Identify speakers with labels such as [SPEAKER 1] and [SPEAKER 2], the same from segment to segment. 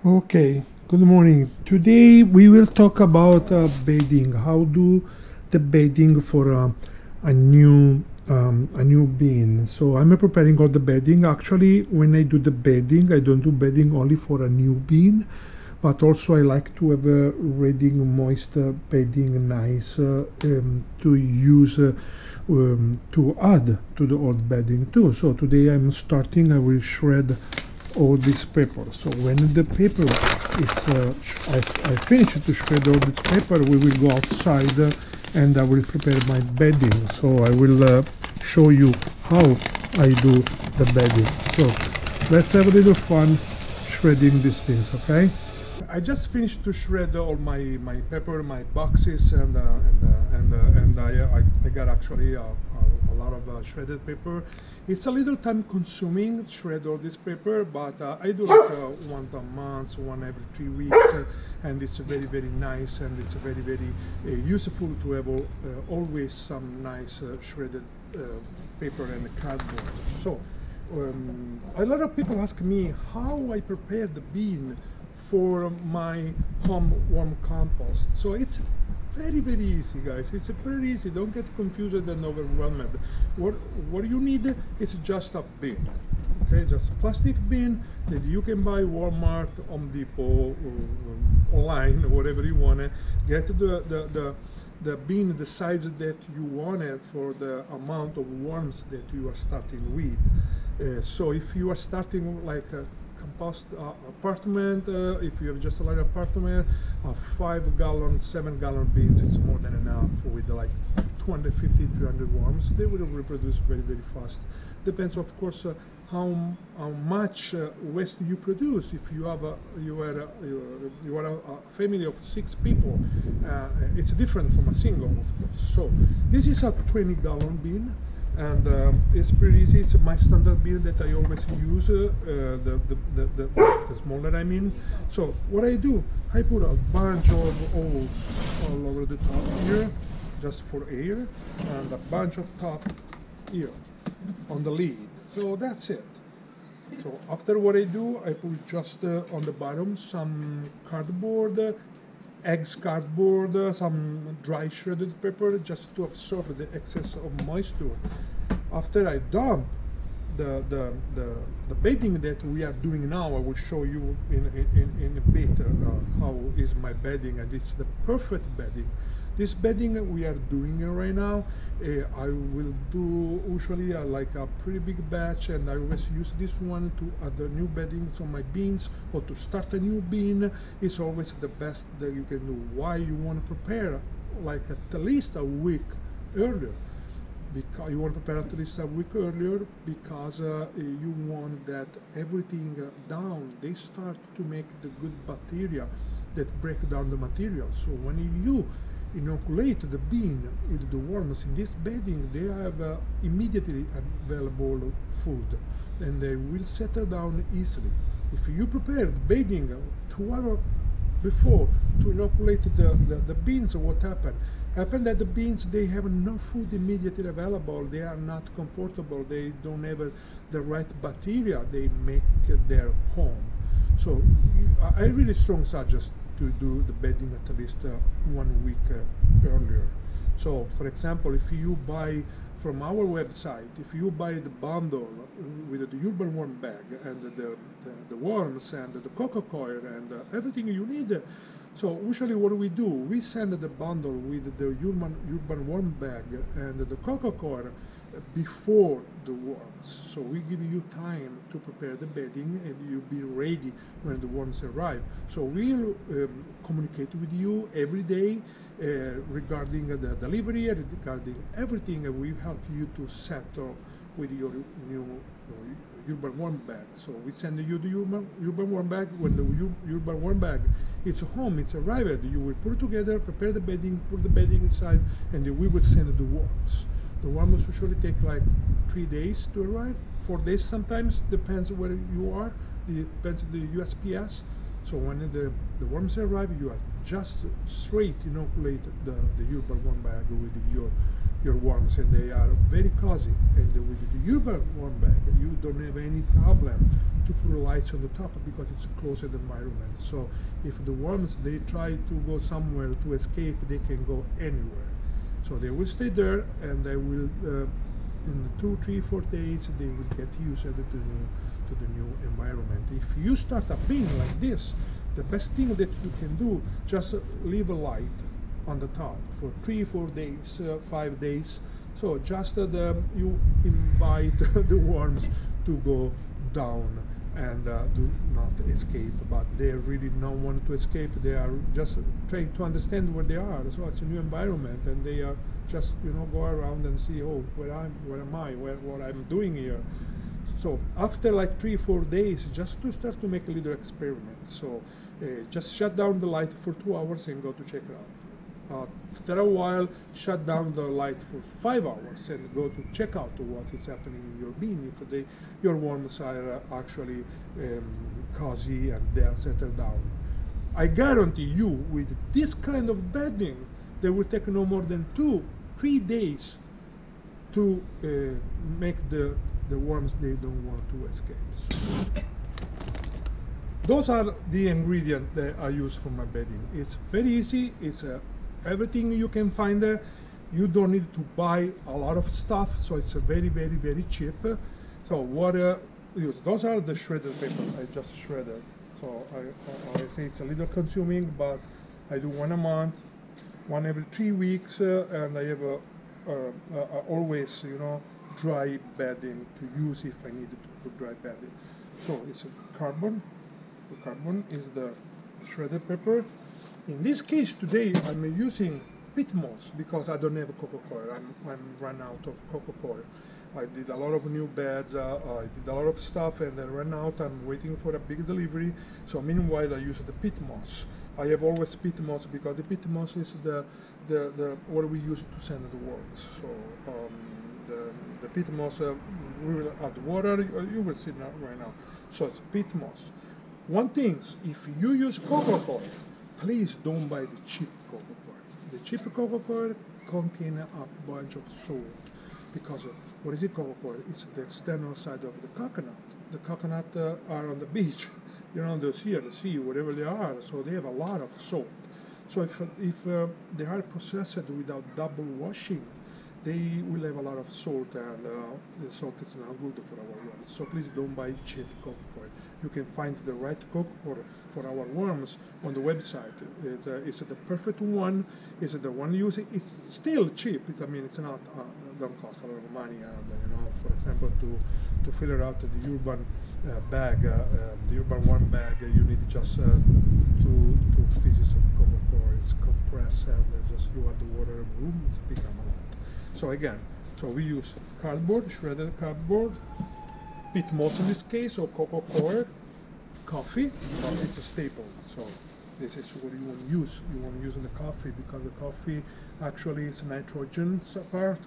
[SPEAKER 1] Okay, good morning. Today we will talk about bedding. How do the bedding for a new bean. So I'm preparing all the bedding. Actually, when I do the bedding, I don't do bedding only for a new bean, but also I like to have a ready moist bedding, nice to use to add to the old bedding too. So today I'm starting. I will shred all this paper. So when the paper is, I finish to shred all this paper, we will go outside and I will prepare my bedding. So I will show you how I do the bedding. So let's have a little fun shredding these things, okay? I just finished to shred all my paper, my boxes, and I got actually a lot of shredded paper. It's a little time consuming to shred all this paper, but I do like once a month, one every 3 weeks, and it's very nice, and it's very useful to have always some nice shredded paper and cardboard. So a lot of people ask me how I prepare the bean for my home warm compost. So it's very easy, guys. It's very easy. Don't get confused and overwhelmed. What you need is just a bin. Okay, just a plastic bin that you can buy Walmart, Home Depot, online, whatever you want. Get the bin the size that you want it for the amount of worms that you are starting with. So if you are starting like a compost apartment, if you have just a large apartment, a 5-gallon, 7-gallon beans is more than enough with like 250, 300 worms. They will reproduce very fast. Depends, of course, how much waste you produce. If you have you are a family of 6 people, it's different from a single, of course. So this is a 20-gallon bin. And it's pretty easy. It's my standard bin that I always use, the smaller I mean. So what I do, I put a bunch of holes all over the top here, just for air, and a bunch of top here on the lid. So that's it. So after what I do, I put just on the bottom some cardboard, eggs cardboard, some dry shredded paper, just to absorb the excess of moisture. After I dump the bedding that we are doing now, I will show you in a bit how is my bedding, and it's the perfect bedding. This bedding we are doing right now, I will do usually like a pretty big batch, and I always use this one to add the new beddings on my beans, or to start a new bean. It's always the best that you can do. Why you want to prepare like at least a week earlier? Because you want to prepare at least a week earlier, because you want that everything down, they start to make the good bacteria that break down the material. So when you inoculate the bean with the worms in this bedding, they have immediately available food, and they will settle down easily. If you prepare the bedding 2 hours before to inoculate the beans, what happened? Happened that the beans, they have no food immediately available. They are not comfortable. They don't have the right bacteria. They make their home. So I really strongly suggest to do the bedding at least 1 week earlier. So for example, if you buy from our website, if you buy the bundle with the urban worm bag and the worms and the cocoa coir and everything you need, so usually what do? We send the bundle with the urban worm bag and the cocoa coir before the worms. So we give you time to prepare the bedding, and you'll be ready when the worms arrive. So we'll communicate with you every day regarding the delivery, regarding everything, and we help you to settle with your new urban worm bag. So we send you the urban worm bag. When the urban worm bag is home, it's arrived, you will put it together, prepare the bedding, put the bedding inside, and then we will send the worms. The worms usually take like 3 days to arrive, 4 days sometimes, depends where you are, depends on the USPS. So when the worms arrive, you are just straight inoculate the urban worm bag with your worms, and they are very cozy. And with the urban worm bag, you don't have any problem to put lights on the top because it's a closed environment. So if the worms, they try to go somewhere to escape, they can go anywhere. So they will stay there, and they will, in 2, 3, 4 days, they will get used to the new environment. If you start a bin like this, the best thing that you can do, just leave a light on the top for 3, 4 days, 5 days. So just you invite the worms to go down and do not escape, but they really don't want to escape. They are just trying to understand where they are. So it's a new environment, and they are just, you know, go around and see, oh, where am I, what I'm doing here. So after like 3, 4 days, just to start to make a little experiment. So just shut down the light for 2 hours and go to check it out. After a while, shut down the light for 5 hours and go to check out what is happening in your bean, if your worms are actually cozy and they are settled down. I guarantee you, with this kind of bedding, they will take no more than 2, 3 days to make the worms they don't want to escape. Those are the ingredients that I use for my bedding. It's very easy. It's everything you can find there. You don't need to buy a lot of stuff, so it's very, very, very cheap. So what use? Those are the shredded paper I just shredded. So I say it's a little consuming, but I do one a month, one every 3 weeks, and I have always, you know, dry bedding to use if I need to put dry bedding. So it's a carbon. The carbon is the shredded paper. In this case today I'm using peat moss because I don't have a cocoa coir. I'm run out of cocoa coir. I did a lot of new beds, I did a lot of stuff, and then ran out. I'm waiting for a big delivery. So meanwhile I use the peat moss. I have always peat moss because the peat moss is the what we use to sand the worms. So the peat moss, we will add water. You will see right now. So it's peat moss. One thing, if you use cocoa coir, please don't buy the cheap cocoa coir. The cheap cocoa coir contains a bunch of salt, because what is it, cocoa coir? It's the external side of the coconut. The coconut are on the beach, you know, the sea, wherever they are, so they have a lot of salt. So if they are processed without double washing, they will have a lot of salt, and the salt is not good for our worms. So please don't buy cheap cocoa coir. You can find the right cocoa coir for our worms on the website. It's the perfect one. It's the one using. It's still cheap. I mean, it's not don't cost a lot of money. And you know, for example, to fill out the urban bag, the urban worm bag, you need just 2 pieces of cocoa coir. It's compressed, and just you add the water, boom, it's become a lot. So again, so we use cardboard, shredded cardboard, peat moss in this case, or cocoa coir, coffee. It's a staple. So this is what you want to use. You want to use in the coffee because the coffee actually is nitrogen part.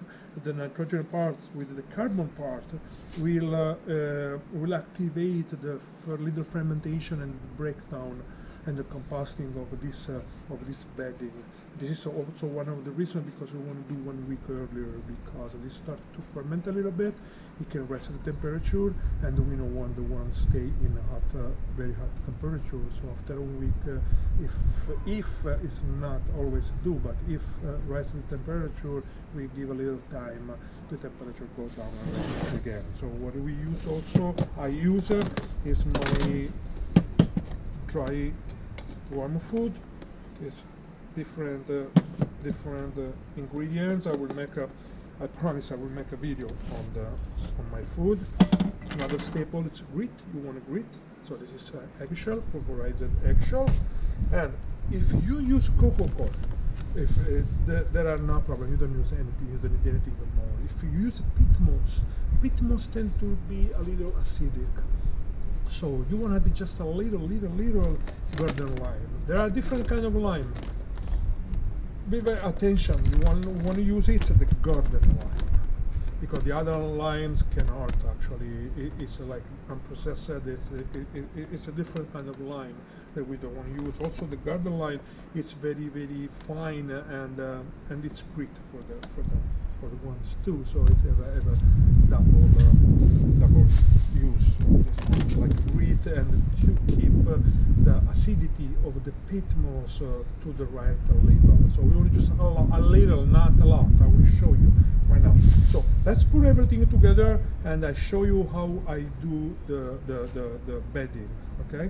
[SPEAKER 1] The nitrogen part with the carbon part will activate the little fermentation and the breakdown and the composting of this bedding. This is also one of the reasons because we want to do 1 week earlier, because this starts to ferment a little bit. It can rest at the temperature, and we don't want the worms stay in a hot, very hot temperature. So after a week, if it's not always do, but if rest at the temperature, we give a little time, the temperature goes down again. So what do we use also? I use is my dry worm food. It's different ingredients. I promise I will make a video on my food. Another staple is grit. You want a grit, so this is eggshell, pulverized eggshell. And if you use cocoa coir, if there are no problem, you don't use anything, you don't need anything more. If you use peat moss tend to be a little acidic. So you want to add just a little garden lime. There are different kind of lime. Be very attention. You want to use it the garden lime, because the other limes can hurt. Actually, it's like unprocessed. It's a different kind of lime that we don't want to use. Also, the garden lime, it's very fine, and it's great for for the ones too, so it's have a double double use of this one, like grit and to keep the acidity of the peat moss to the right level. So we only just a little, not a lot. I will show you right now. So let's put everything together and I show you how I do the bedding. Okay.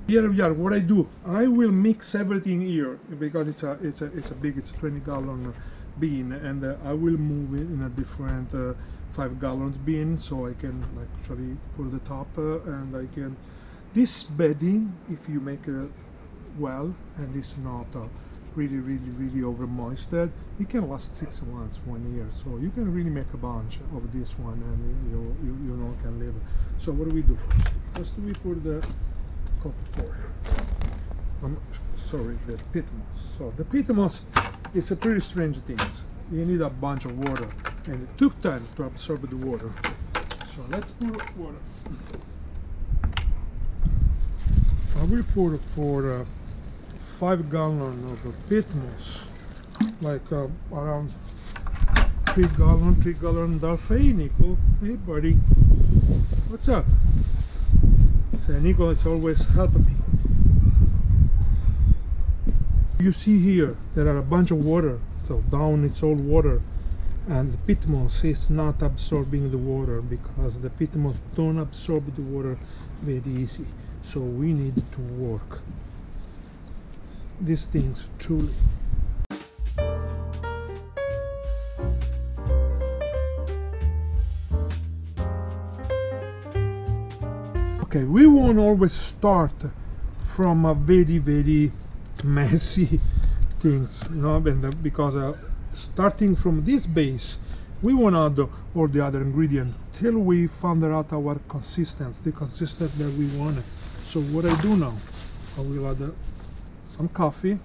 [SPEAKER 1] Here we are. What I do, I will mix everything here because it's a big, it's a 20-gallon bin, and I will move it in a different 5-gallon bin, so I can actually put the top and I can. This bedding, if you make it well and it's not really over moisted, it can last 6 months, 1 year. So you can really make a bunch of this one, and you know can live. So what do we do first? First we put the copper. Sorry, the peat moss. So the peat moss, it's a pretty strange thing. You need a bunch of water, and it took time to absorb the water. So let's pour water. I will pour for 5 gallons of peat moss, like around 3 gallon. Darfay, Nico. Hey, buddy. What's up? So Nico is always helping me. You see here there are a bunch of water, so down it's all water, and the peat moss is not absorbing the water because the peat moss don't absorb the water very easy. So we need to work these things truly. Okay, we won't always start from a very messy things, you know, and because starting from this base, we won't add all the other ingredients till we found out our consistency, the consistency that we wanted. So what I do now, I will add some coffee.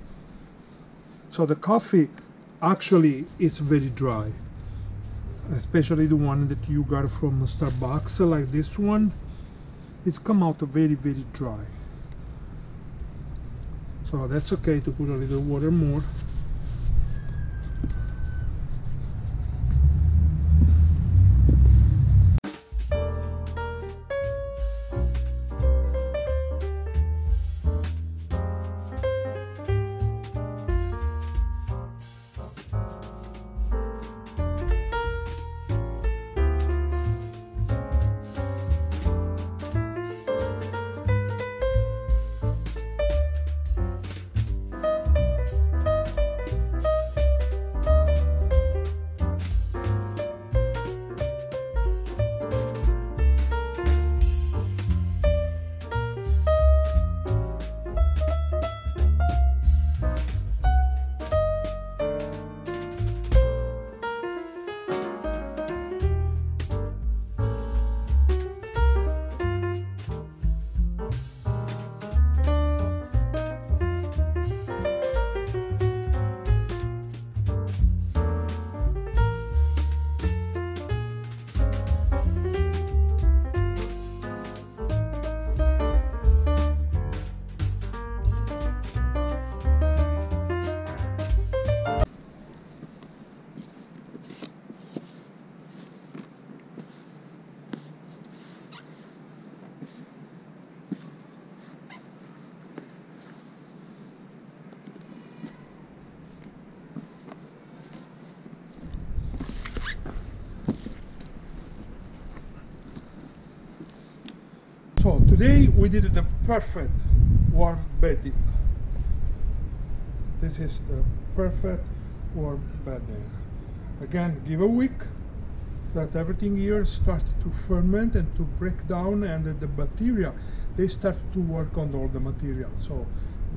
[SPEAKER 1] So the coffee actually is very dry, especially the one that you got from Starbucks, like this one. It's come out very dry. So that's okay to put a little water more. So today we did the perfect warm bedding. This is the perfect warm bedding. Again, give a week that everything here starts to ferment and to break down, and the bacteria, they start to work on all the material. So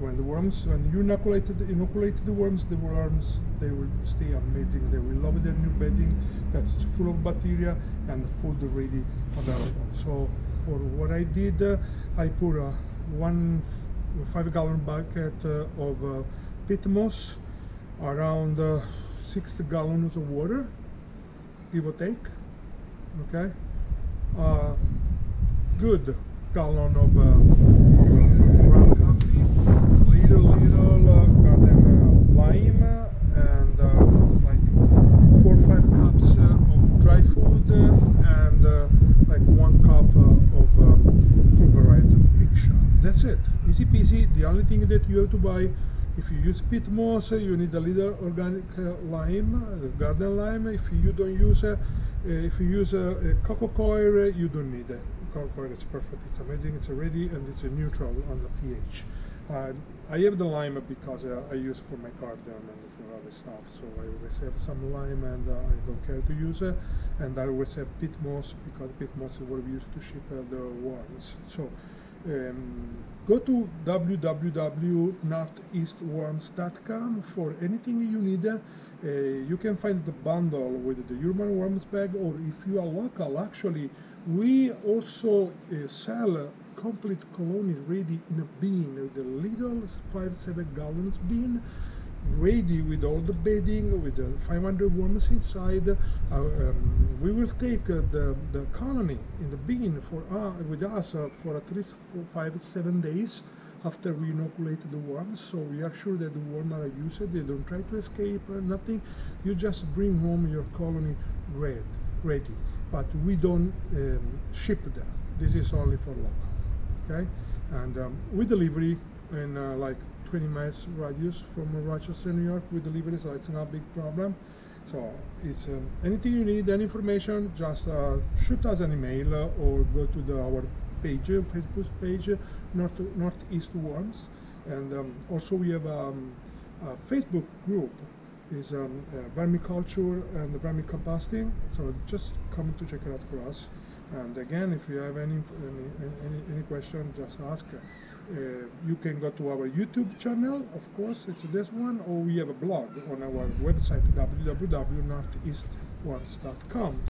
[SPEAKER 1] when the worms, when you inoculate the worms, they will stay amazing. They will love their new bedding that's full of bacteria and food ready available. So for what I did, I put a 5-gallon bucket of peat moss, around 6 gallons of water, give or take. Okay, good gallon of ground coffee, little garden lime, and like 4 or 5 cups only thing that you have to buy, if you use peat moss, you need a little organic lime, garden lime. If you don't use, if you use cocoa coir, you don't need it. Cocoa coir is perfect. It's amazing. It's ready and it's neutral on the pH. I have the lime because I use it for my garden and for other stuff. So I always have some lime and I don't care to use it. And I always have peat moss because peat moss is what we use to ship the worms. So go to www.northeastworms.com for anything you need. You can find the bundle with the urban worms bag, or if you are local, actually, we also sell complete colony ready in a bin, with a little 5-7 gallons bin, ready with all the bedding, with the 500 worms inside. We will take the colony in the bin with us for at least 5-7 days after we inoculate the worms, so we are sure that the worms are used, they don't try to escape, nothing. You just bring home your colony ready, but we don't ship that. This is only for local, okay? And we delivery in like 20 miles radius from Rochester, New York, we deliver, so it's not a big problem. So it's anything you need, any information, just shoot us an email or go to our page, Facebook page, Northeast Worms, and also we have a Facebook group, is vermiculture and vermicomposting. So just come to check it out for us. And again, if you have any question, just ask. You can go to our YouTube channel, of course, it's this one, or we have a blog on our website, www.northeastworms.com.